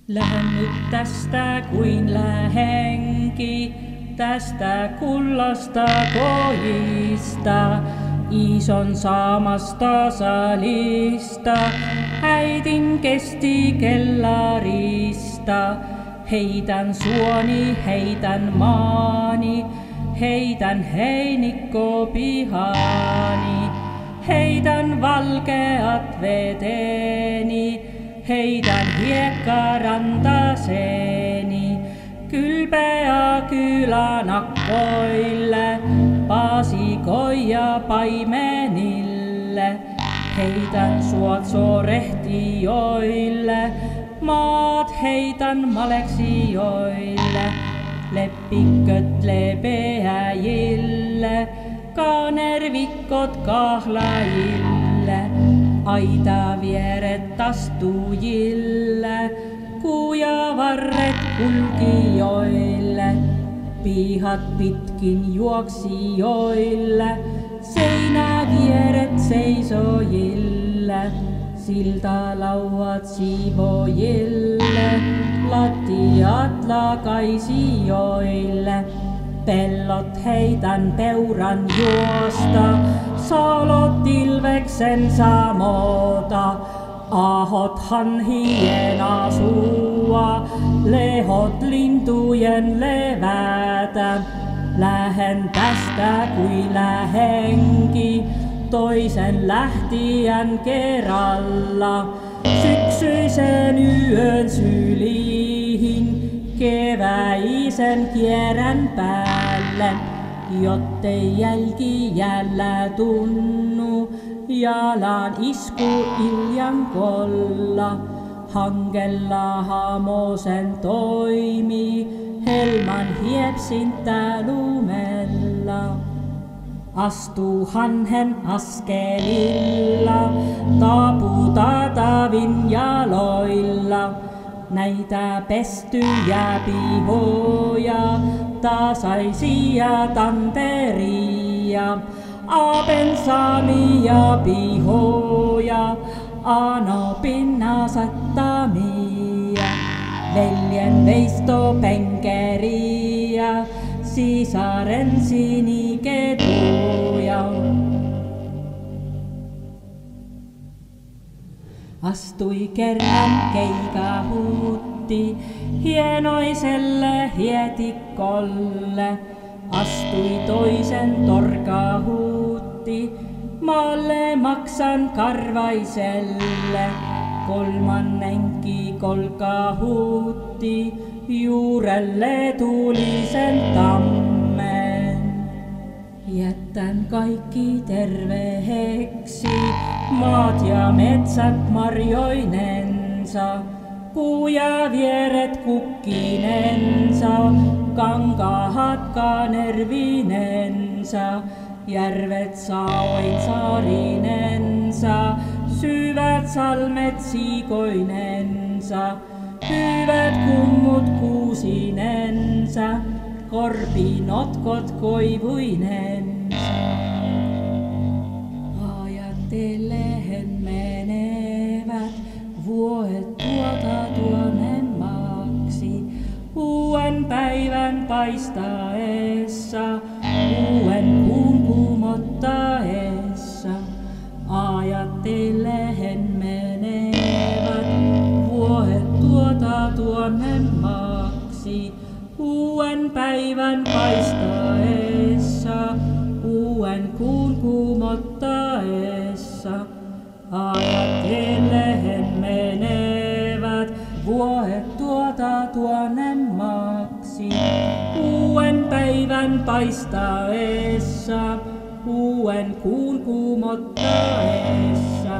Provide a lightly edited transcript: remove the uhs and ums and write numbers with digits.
Lähden nyt tästä kuin lähenki, tästä kullasta kojista, ison saamasta salista, äitin kestikellarista. Heitän suoni, heitän maani, heitän heinikko pihani, heitän valkeat veteni, heitän hiekkarantaseni, kylpeä kylänakkoille, paasikoja paimenille. Heitän suot sorehtijoille, maat heitän maleksijoille, leppiköt lepeäjille, kanervikkot kahlajille, aitavieret astujille, kujavarret kulkijoille, pihat pitkin juoksijoille, seinävieret seisojille, siltalauat siivojille, lattiat lakaisijoille. Pellot heitän peuran juosta, salot ilveksen samota, ahot hanhien asua, lehot lintujen levätä. Lähen tästä kuin lähenki, toisen lähtijän kerralla, syksyisen yön syliin, keväisen kierän päälle, jottei jälki jällä tunnu, jalan isku iljankolla. Hangella hamosen toimi, helman hiepsintä lumella. Astuu hanhen askelilla, taputa tavin jaloilla. Näitä pestyjä pihoja, tasaisia tanteria, apensaamia pihoja, anopinna sattamia, veljen veistopenkeriä, sisaren siniketuja. Astui kerran keikahuutti hienoiselle hietikolle, astui toisen torkahuutti maalle maksan karvaiselle, kolmannenkin kolkahuutti juurelle tulisen tammen. Jättän kaikki terveeksi, maat ja metsät marjoinensa, kuja vieret kukkinensa, kankahat kanervinensa, järvet saoin saarinensa, syvät salmet siikoinensa, hyvät kummut kuusinensa, korpinotkot koivuinensa. Ajattelehen menevät vuodet tuonnemmaksi, uuden päivän paistaessa, uuden kuun kuumottaessa. Ajattelehen menevät vuodet tuonnemmaksi, uuden päivän paistaessa, uuden kuun kuumottaessa. Ajattelehen menevät vuodet tuonnemmaksi, uuden päivän paistaessa, uuden kuun kuumottaessa.